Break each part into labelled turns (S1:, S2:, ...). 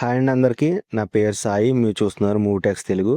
S1: Hi అండి అందరికీ. నా పేరు సాయి. మీరు చూస్తున్నారు మూవీటెక్స్ తెలుగు.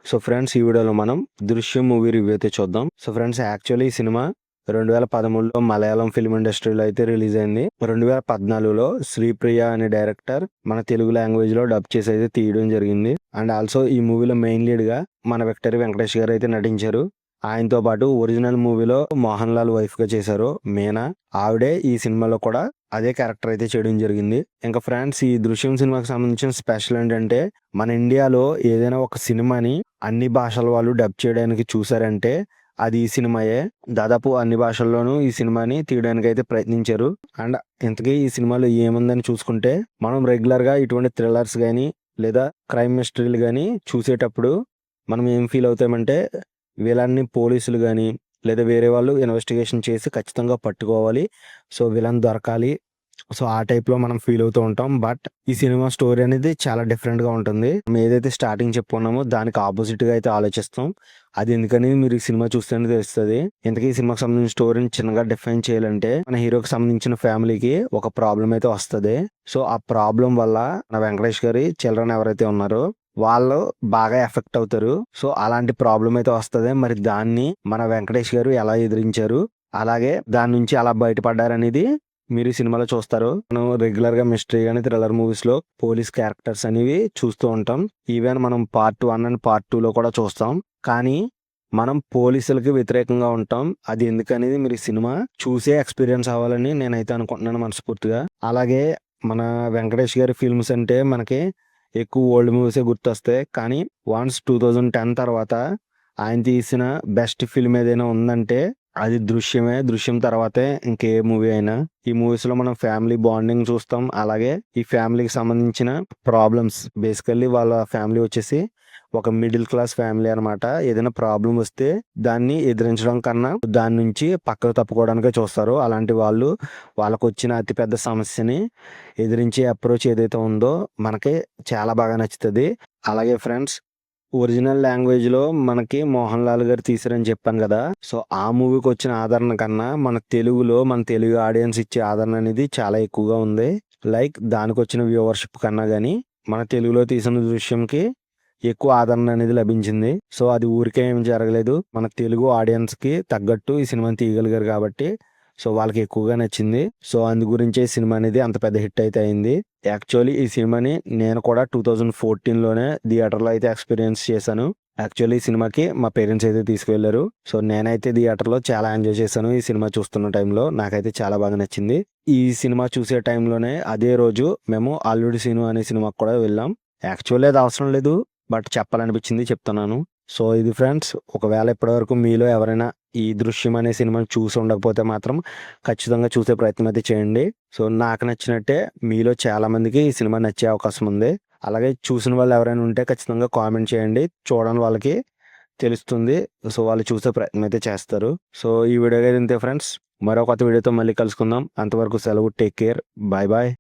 S1: సో ఫ్రెండ్స్, ఈ వీడియోలో మనం 'దృశ్యం' మూవీ రివ్యూ అయితే చూద్దాం. సో ఫ్రెండ్స్, యాక్చువల్లీ ఈ సినిమా 2013లో మలయాళం ఫిల్మ్ ఇండస్ట్రీలో అయితే రిలీజ్ అయింది. 2014లో శ్రీప్రియ అనే డైరెక్టర్ మన తెలుగు లాంగ్వేజ్ లో డబ్ చేసి అయితే తీయడం జరిగింది. అండ్ ఆల్సో ఈ మూవీలో మెయిన్ లీడ్ గా మన విక్టరీ వెంకటేష్ గారు అయితే నటించారు. ఆయనతో పాటు ఒరిజినల్ మూవీలో మోహన్ లాల్ వైఫ్ గా చేశారు మీనా. ఆవిడే ఈ సినిమాలో కూడా అదే క్యారెక్టర్ అయితే చేయడం జరిగింది. ఇంకా ఫ్రెండ్స్, ఈ దృశ్యం సినిమాకి సంబంధించిన స్పెషల్ ఏంటంటే, మన ఇండియాలో ఏదైనా ఒక సినిమాని అన్ని భాషల వాళ్ళు డబ్ చేయడానికి చూసారంటే అది ఈ సినిమాయే. దాదాపు అన్ని భాషల్లోనూ ఈ సినిమాని తీయడానికి అయితే ప్రయత్నించారు. అండ్ ఇంతకీ ఈ సినిమాలో ఏముందని చూసుకుంటే, మనం రెగ్యులర్ గా ఇటువంటి థ్రిల్లర్స్ కానీ లేదా క్రైమ్ మిస్టరీలు కానీ చూసేటప్పుడు మనం ఏం ఫీల్ అవుతామంటే, విలన్ని పోలీసులు కానీ లేదా వేరే వాళ్ళు ఇన్వెస్టిగేషన్ చేసి ఖచ్చితంగా పట్టుకోవాలి, సో విలన్ దొరకాలి, సో ఆ టైప్లో మనం ఫీల్ అవుతూ ఉంటాం. బట్ ఈ సినిమా స్టోరీ అనేది చాలా డిఫరెంట్గా ఉంటుంది. మనం ఏదైతే స్టార్టింగ్ చెప్పుకున్నామో దానికి ఆపోజిట్గా అయితే ఆలోచిస్తాం. అది ఎందుకని మీరు ఈ సినిమా చూస్తేనే తెలుస్తుంది. ఇంతకీ ఈ సినిమాకి సంబంధించిన స్టోరీని చిన్నగా డిఫైన్ చేయాలంటే, మన హీరోకి సంబంధించిన ఫ్యామిలీకి ఒక ప్రాబ్లం అయితే వస్తుంది. సో ఆ ప్రాబ్లం వల్ల మన వెంకటేష్ గారి చిల్డ్రన్ ఎవరైతే ఉన్నారో వాళ్ళు బాగా ఎఫెక్ట్ అవుతారు. సో అలాంటి ప్రాబ్లం అయితే వస్తుంది. మరి దాన్ని మన వెంకటేష్ గారు ఎలా ఎదిరించారు, అలాగే దాని నుంచి ఎలా బయటపడ్డారనేది మీరు ఈ సినిమాలో చూస్తారు. మనం రెగ్యులర్ గా మిస్టరీ కానీ థ్రిల్లర్ మూవీస్ లో పోలీస్ క్యారెక్టర్స్ అనేవి చూస్తూ ఉంటాం. ఈవెన్ మనం పార్ట్ 1 అండ్ పార్ట్ 2 లో కూడా చూస్తాం. కానీ మనం పోలీసులకి వ్యతిరేకంగా ఉంటాం. అది ఎందుకనేది మీరు ఈ సినిమా చూసే ఎక్స్పీరియన్స్ అవ్వాలని నేనైతే అనుకుంటున్నాను మనస్ఫూర్తిగా. అలాగే మన వెంకటేష్ గారి ఫిల్మ్స్ అంటే మనకి ఎక్కువ ఓల్డ్ మూవీసే గుర్తొస్తాయి. కానీ వన్స్ 2010 తర్వాత ఆయన తీసిన బెస్ట్ ఫిల్మ్ ఏదైనా ఉందంటే అది దృశ్యమే. దృశ్యం తర్వాతే ఇంకే మూవీ అయినా. ఈ మూవీస్ లో మనం ఫ్యామిలీ బాండింగ్ చూస్తాం. అలాగే ఈ ఫ్యామిలీకి సంబంధించిన ప్రాబ్లమ్స్, బేసికల్లీ వాళ్ళ ఫ్యామిలీ వచ్చేసి ఒక మిడిల్ క్లాస్ ఫ్యామిలీ అనమాట. ఏదైనా ప్రాబ్లం వస్తే దాన్ని ఎదిరించడం కన్నా దాని నుంచి పక్కకు తప్పుకోవడానికే చూస్తారు. అలాంటి వాళ్ళు వాళ్ళకు వచ్చిన అతిపెద్ద సమస్యని ఎదిరించే అప్రోచ్ ఏదైతే ఉందో మనకి చాలా బాగా నచ్చుతుంది. అలాగే ఫ్రెండ్స్, ఒరిజినల్ లాంగ్వేజ్ లో మనకి మోహన్ లాల్ గారు తీసారని చెప్పాను కదా. సో ఆ మూవీకి వచ్చిన ఆదరణ కన్నా మన తెలుగులో మన తెలుగు ఆడియన్స్ ఇచ్చే ఆదరణ అనేది చాలా ఎక్కువగా ఉంది. లైక్ దానికి వచ్చిన వ్యూవర్షిప్ కన్నా గానీ మన తెలుగులో తీసిన దృశ్యంకి ఎక్కువ ఆదరణ అనేది లభించింది. సో అది ఊరికే ఏం జరగలేదు. మన తెలుగు ఆడియన్స్ కి తగ్గట్టు ఈ సినిమాని తీయగలిగారు కాబట్టి సో వాళ్ళకి ఎక్కువగా నచ్చింది. సో అందు గురించే ఈ సినిమా అనేది అంత పెద్ద హిట్ అయితే అయింది. యాక్చువల్లీ ఈ సినిమాని నేను కూడా 2014లోనే థియేటర్లో అయితే ఎక్స్పీరియన్స్ చేశాను. యాక్చువల్లీ ఈ సినిమాకి మా పేరెంట్స్ అయితే తీసుకువెళ్లారు. సో నేనైతే థియేటర్లో చాలా ఎంజాయ్ చేశాను. ఈ సినిమా చూస్తున్న టైంలో నాకైతే చాలా బాగా నచ్చింది. ఈ సినిమా చూసే టైంలోనే అదే రోజు మేము అల్లుడి సీను అనే సినిమాకి కూడా వెళ్ళాం. యాక్చువల్లీ అది అవసరం లేదు, బట్ చెప్పాలనిపించింది చెప్తున్నాను. సో ఇది ఫ్రెండ్స్, ఒకవేళ ఇప్పటివరకు మీలో ఎవరైనా ఈ దృశ్యం అనే సినిమాని చూసి ఉండకపోతే మాత్రం ఖచ్చితంగా చూసే ప్రయత్నం అయితే చేయండి. సో నాకు నచ్చినట్టే మీలో చాలా మందికి ఈ సినిమా నచ్చే అవకాశం ఉంది. అలాగే చూసిన వాళ్ళు ఎవరైనా ఉంటే ఖచ్చితంగా కామెంట్ చేయండి. చూడని వాళ్ళకి తెలుస్తుంది. సో వాళ్ళు చూసే ప్రయత్నం అయితే చేస్తారు. సో ఈ వీడియో అయితే ఇంతే ఫ్రెండ్స్. మరో కొత్త వీడియోతో మళ్ళీ కలుసుకుందాం. అంతవరకు సెలవు. Take care. Bye bye.